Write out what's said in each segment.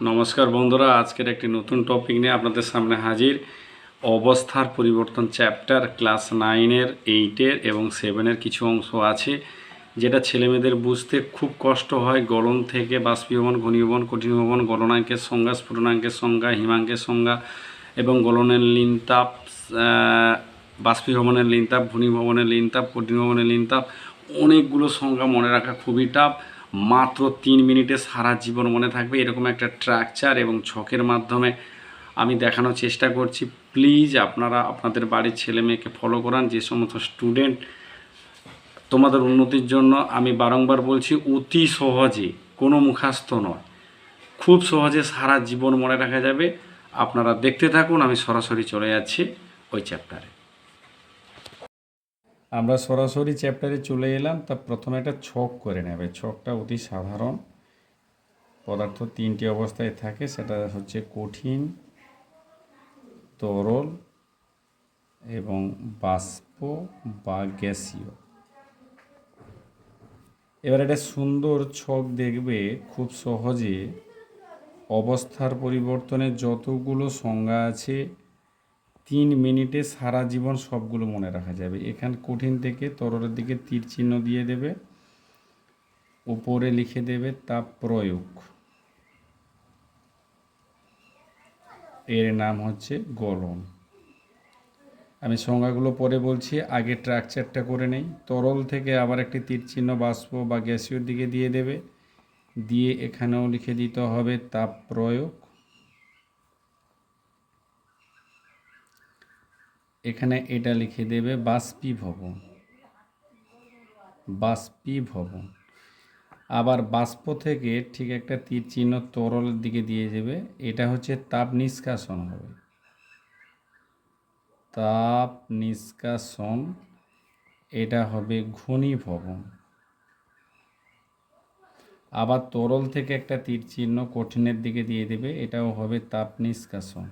নমস্কার বন্ধুরা, আজকের একটি নতুন টপিক নিয়ে আপনাদের সামনে হাজির। অবস্থার পরিবর্তন চ্যাপ্টার ক্লাস 9-এর 8-এর এবং 7-এর কিছু অংশ আছে যেটা ছেলেমেয়েদের বুঝতে খুব কষ্ট হয়। গলন থেকে বাষ্পীভবন, ঘনীভবন, কঠিনভবন, গলনাঙ্কের সংজ্ঞা, স্ফুটনাঙ্কের সংজ্ঞা, হিমাঙ্কের সংজ্ঞা এবং গলনের লিনতাপ, বাষ্পীভবনের লিনতাপ, ঘনীভবনের লিনতাপ, কঠিনভবনের লিনতাপ, অনেকগুলো সংজ্ঞা মনে রাখা খুবই টাফ। মাত্র 3 মিনিটে সারা জীবন মনে থাকবে এরকম একটা স্ট্রাকচার এবং ছকের মাধ্যমে আমি দেখানোর চেষ্টা করছি। প্লিজ আপনারা আপনাদের বাড়ির ছেলে মেয়েকে ফলো করান। যে সমস্ত স্টুডেন্ট তোমাদের উন্নতির জন্য আমি বারংবার বলছি, অতি সহজে, কোনো মুখস্থ নয়, খুব সহজে সারা জীবন মনে রাখা যাবে। আপনারা দেখতে থাকুন, আমি সরাসরি চলে যাচ্ছি ওই চ্যাপ্টারে। আমরা সরাসরি চ্যাপ্টারে চলে এলাম। তা প্রথমে একটা ছক করে নেবে। ছকটা অতি সাধারণ। পদার্থ 3টি অবস্থায় থাকে, সেটা হচ্ছে কঠিন, তরল এবং বাষ্প বা গ্যাসীয়। এবার একটা সুন্দর ছক দেখবে খুব সহজে। অবস্থার পরিবর্তনের যতগুলো সংজ্ঞা আছে 3 মিনিটে সারা জীবন সবগুলো মনে রাখা যাবে। এখানে কঠিন থেকে তরলের দিকে তীর চিহ্ন দিয়ে দেবে, উপরে লিখে দেবে তাপ প্রয়োগ, এর নাম হচ্ছে গলন। আমি সংজ্ঞাগুলো পরে বলছি, আগে স্ট্রাকচারটা করে নেই। তরল থেকে আবার একটি তীর চিহ্ন বাষ্প বা গ্যাসীয় দিকে দিয়ে দেবে, দিয়ে এখানেও লিখে দিতে হবে তাপ প্রয়োগ। এখানে এটা লিখে দেবে বাষ্পীভবন। বাষ্পীভবন। আবার বাষ্প থেকে ঠিক একটা তীর চিহ্ন তরলের দিকে দিয়ে দেবে, এটা হচ্ছে তাপ নিষ্কাশন হবে। তাপ নিষ্কাশন, এটা হবে ঘনীভবন। আবার তরল থেকে একটা তীর চিহ্ন কঠিনের দিকে দিয়ে দেবে, এটাও হবে তাপ নিষ্কাশন।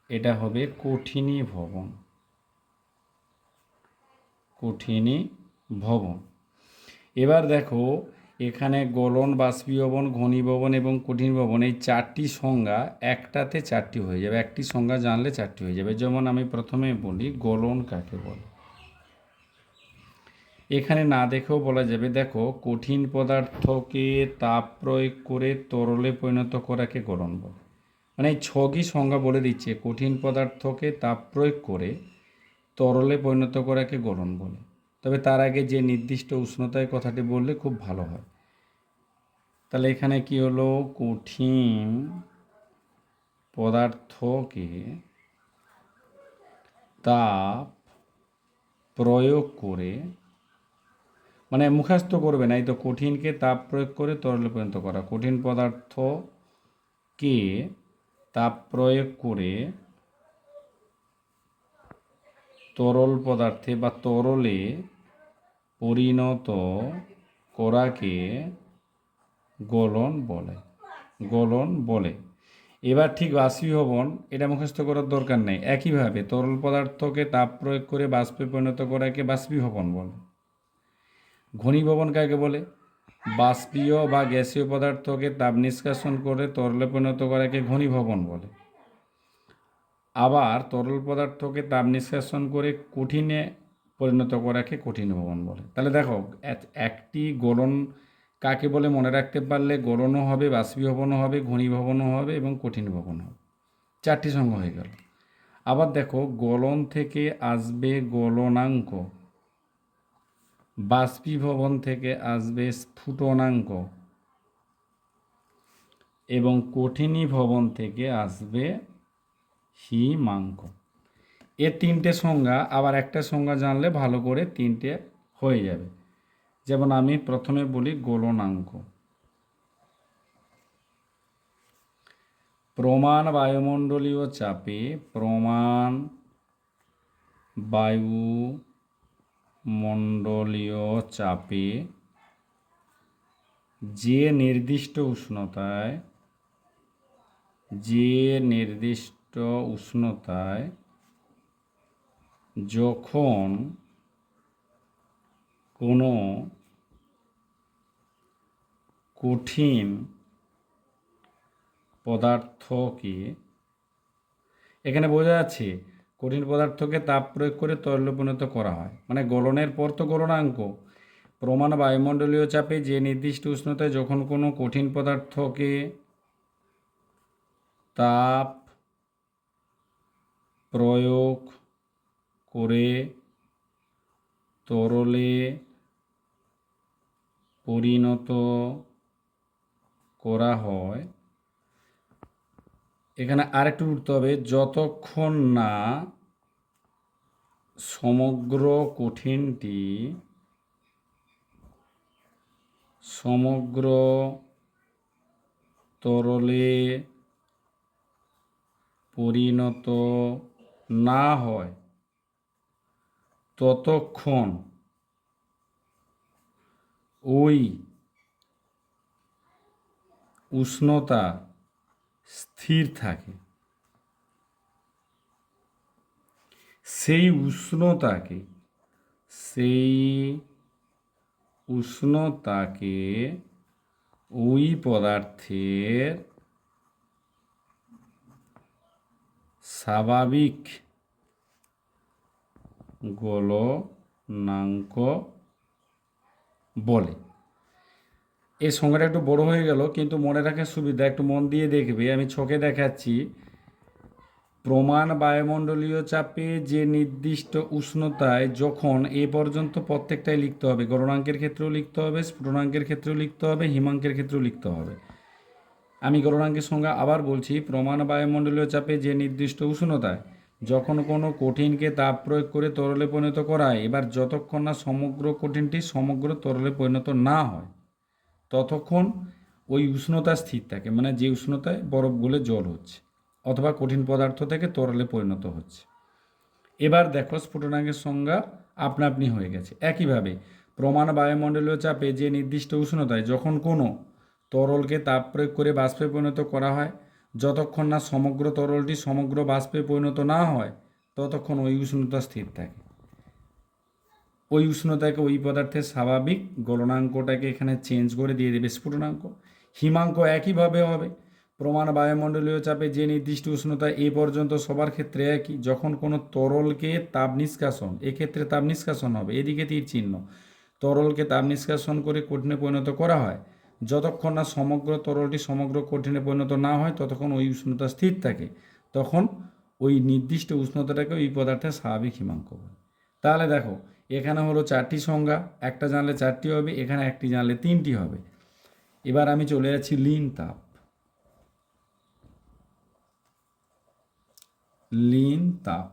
এটা হবে কঠিনীভবন। কঠিনীভবন। এবার দেখো, এখানে গলন, বাষ্পীভবন, ঘনীভবন এবং কঠিনভবন, এই 4টি সংজ্ঞা একটাতে 4টি হয়ে যাবে। একটি সংজ্ঞা জানলে 4টি হয়ে যাবে। যেমন আমি প্রথমে বলি গলন কাকে বলে। এখানে না দেখেও বলা যাবে, দেখো, কঠিন পদার্থকে তাপ প্রয়োগ করে তরলে পরিণত করাকে গলন বলে। মানে এই 6টি সংজ্ঞা বলে দিচ্ছে, কঠিন পদার্থকে তাপ প্রয়োগ করে তরলে পরিণত করাকে গলন বলে। তবে তার আগে যে নির্দিষ্ট উষ্ণতায় কথাটি বললে খুব ভালো হয়। তাহলে এখানে কি হলো, কঠিন পদার্থকে তাপ প্রয়োগ করে, মানে মুখস্থ করবে না, এই তো কঠিনকে তাপ প্রয়োগ করে তরলে পরিণত করা। কঠিন পদার্থকে তাপ প্রয়োগ করে তরল পদার্থে বা তরলে পরিণত করাকে গলন বলে। গলন বলে। এবার ঠিক বাষ্পীভবন, এটা মুখস্থ করার দরকার নেই। একইভাবে তরল পদার্থকে তাপ প্রয়োগ করে বাষ্পে পরিণত করাকে বাষ্পীভবন বলে। ঘনীভবন কাকে বলে? বাষ্পীয় বা গ্যাসীয় পদার্থকে তাপ নিষ্কাশন করে তরলে পরিণত করাকে ঘনীভবন বলে। আবার তরল পদার্থকে তাপ নিষ্কাশন করে কঠিনে পরিণত করাকে কঠিনভবন বলে। তাহলে দেখো, একটি গলন কাকে বলে মনে রাখতে পারলে গলনও হবে, বাষ্পীভবনও হবে, ঘনীভবনও হবে এবং কঠিনভবন হবে। 4টি সংজ্ঞা হয়ে গেল। আবার দেখো, গলন থেকে আসবে গলনাঙ্ক, বাষ্পীভবন থেকে আসবে স্ফুটনাঙ্ক এবং কঠিনীভবন থেকে আসবে হিমাঙ্ক। এর 3টে সংজ্ঞা, আবার একটা সংজ্ঞা জানলে ভালো করে 3টে হয়ে যাবে। যেমন আমি প্রথমে বলি গলনাঙ্ক। প্রমাণ বায়ুমণ্ডলীয় চাপে, প্রমাণ বায়ুমণ্ডলীয় চাপে যে নির্দিষ্ট উষ্ণতায় যখন কোনো কঠিন পদার্থকে, এখানে বোঝা যাচ্ছে কঠিন পদার্থকে তাপ প্রয়োগ করে তরলে পরিণত করা হয়, মানে গলনের পর তো গলনাঙ্ক। প্রমাণ বায়ুমণ্ডলীয় চাপে যে নির্দিষ্ট উষ্ণতায় যখন কোনো কঠিন পদার্থকে তাপ প্রয়োগ করে তরলে পরিণত করা হয়, এখানে আরেকটু উঠতে হবে, যতক্ষণ না সমগ্র কঠিনটি সমগ্র তরলে পরিণত না হয় ততক্ষণ ওই উষ্ণতা স্থির থাকে। সেই উষ্ণতাকে ওই পদার্থের স্বাভাবিক গলনাঙ্ক বলে। এই সংজ্ঞাটা একটু বড় হয়ে গেল, কিন্তু মনে রাখার সুবিধা, একটু মন দিয়ে দেখবে, আমি ছকে দেখাচ্ছি। প্রমাণ বায়ুমণ্ডলীয় চাপে যে নির্দিষ্ট উষ্ণতায় যখন, এ পর্যন্ত প্রত্যেকটাই লিখতে হবে, গলনাঙ্কের ক্ষেত্রেও লিখতে হবে, স্ফুটনাঙ্কের ক্ষেত্রেও লিখতে হবে, হিমাঙ্কের ক্ষেত্রেও লিখতে হবে। আমি গলনাঙ্কের সংজ্ঞা আবার বলছি, প্রমাণ বায়ুমণ্ডলীয় চাপে যে নির্দিষ্ট উষ্ণতায় যখন কোনো কঠিনকে তাপ প্রয়োগ করে তরলে পরিণত করা হয়, এবার যতক্ষণ না সমগ্র কঠিনটি সমগ্র তরলে পরিণত না হয় ততক্ষণ ওই উষ্ণতা স্থির থাকে, মানে যে উষ্ণতায় বরফ গলে জল হচ্ছে অথবা কঠিন পদার্থ থেকে তরলে পরিণত হচ্ছে। এবার দেখো স্ফুটনাঙ্কের সংজ্ঞা আপনা আপনি হয়ে গেছে। একইভাবে প্রমাণ বায়ুমণ্ডলীয় চাপে যে নির্দিষ্ট উষ্ণতায় যখন কোনো তরলকে তাপ প্রয়োগ করে বাষ্পে পরিণত করা হয়, যতক্ষণ না সমগ্র তরলটি সমগ্র বাষ্পে পরিণত না হয় ততক্ষণ ওই উষ্ণতা স্থির থাকে। ওই উষ্ণতাকে ওই পদার্থের স্বাভাবিক গলনাঙ্কটাকে এখানে চেঞ্জ করে দিয়ে দেবে স্ফুটনাঙ্ক। হিমাঙ্ক একইভাবে হবে, প্রমাণ বায়ুমণ্ডলীয় চাপে যে নির্দিষ্ট উষ্ণতা এ পর্যন্ত সবার ক্ষেত্রে একই, যখন কোনো তরলকে তাপ নিষ্কাশন, এক্ষেত্রে তাপ নিষ্কাশন হবে, এদিকে তীর চিহ্ন, তরলকে তাপ নিষ্কাশন করে কঠিনে পরিণত করা হয়, যতক্ষণ না সমগ্র তরলটি সমগ্র কঠিনে পরিণত না হয় ততক্ষণ ওই উষ্ণতা স্থির থাকে, তখন ওই নির্দিষ্ট উষ্ণতাটাকে ওই পদার্থের স্বাভাবিক হিমাঙ্ক বলে। তাহলে দেখো এখানে হলো 4টি সংজ্ঞা, একটা জানলে 4টি হবে, এখানে একটি জানলে 3টি হবে। এবার আমি চলে যাচ্ছি লীন তাপ। লীন তাপ,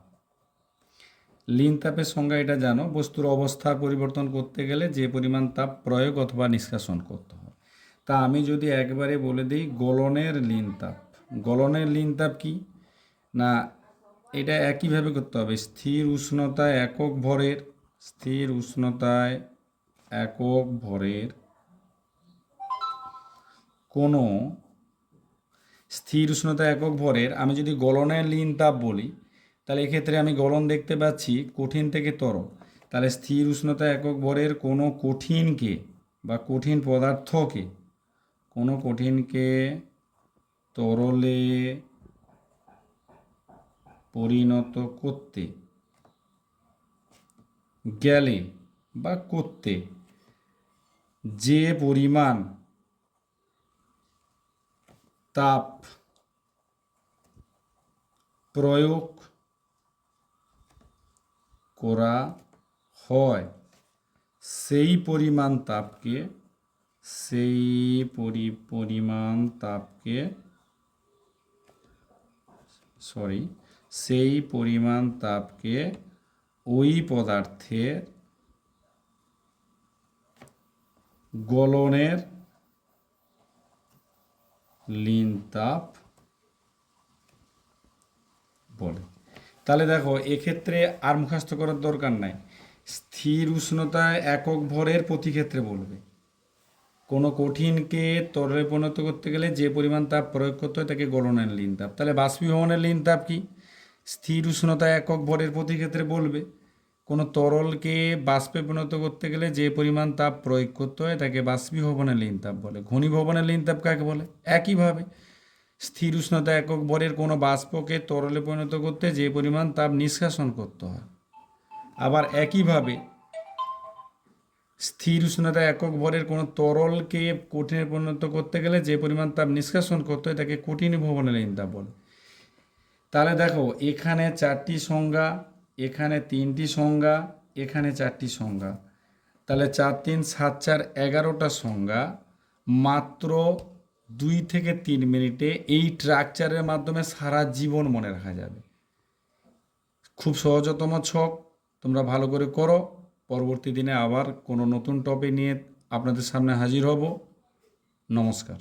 লীন তাপের সংজ্ঞা এটা জানো, বস্তুর অবস্থার পরিবর্তন করতে গেলে যে পরিমাণ তাপ প্রয়োগ অথবা নিষ্কাশন করতে হয়। তা আমি যদি একবারে বলে দিই গলনের লীন তাপ। গলনের লীন তাপ কি না, এটা একইভাবে করতে হবে, স্থির উষ্ণতায় একক ভরের, স্থির উষ্ণতায় একক ভরের কোনো স্থির উষ্ণতা একক ভরের, আমি যদি গলনের লীন তাপ বলি তাহলে এক্ষেত্রে আমি গলন দেখতে পাচ্ছি কঠিন থেকে তরল, তাহলে স্থির উষ্ণতা একক ভরের কোনো কঠিনকে বা কঠিন পদার্থকে, কোনো কঠিনকে তরলে পরিণত করতে গেলে বা করতে যে পরিমাণ তাপ প্রয়োগ করা হয় সেই পরিমাণ তাপকে ওই পদার্থের গলনের লীন তাপ বলে। তাহলে দেখো এক্ষেত্রে আর মুখস্থ করার দরকার নাই, স্থির উষ্ণতায় একক ভরের প্রতি ক্ষেত্রে বলবে, কোনো কঠিনকে তরলে পরিণত করতে গেলে যে পরিমাণ তাপ প্রয়োগ করতে হয় তাকে গলনের লীন তাপ। তাহলে বাষ্পীভবনের লীন তাপ কি, স্থির উষ্ণতায় একক ভরের প্রতি ক্ষেত্রে বলবে, কোনো তরলকে বাষ্পে পরিণত করতে গেলে যে পরিমাণ তাপ প্রয়োগ করতে হয় তাকে বাষ্পীভবনের লীন তাপ বলে। ঘনীভবনের লীন তাপ কাকে বলে? একইভাবে স্থির উষ্ণতা একক ভরের কোনো বাষ্পকে তরলে পরিণত করতে যে পরিমাণ তাপ নিষ্কাশন করতে হয়। আবার একইভাবে স্থির উষ্ণতা একক ভরের কোনো তরলকে কঠিনে পরিণত করতে গেলে যে পরিমাণ তাপ নিষ্কাশন করতে হয় তাকে কঠিন ভবনের লীন তাপ বলে। তাহলে দেখো, এখানে 4টি সংজ্ঞা, এখানে 3টি সংজ্ঞা, এখানে 4টি সংজ্ঞা। তাহলে 4 3 7 4 11টা সংজ্ঞা মাত্র 2 থেকে 3 মিনিটে এই স্ট্রাকচারের মাধ্যমে সারা জীবন মনে রাখা যাবে। খুব সহজতম ছক, তোমরা ভালো করে করো। পরবর্তী দিনে আবার কোনো নতুন টপিক নিয়ে আপনাদের সামনে হাজির হব। নমস্কার।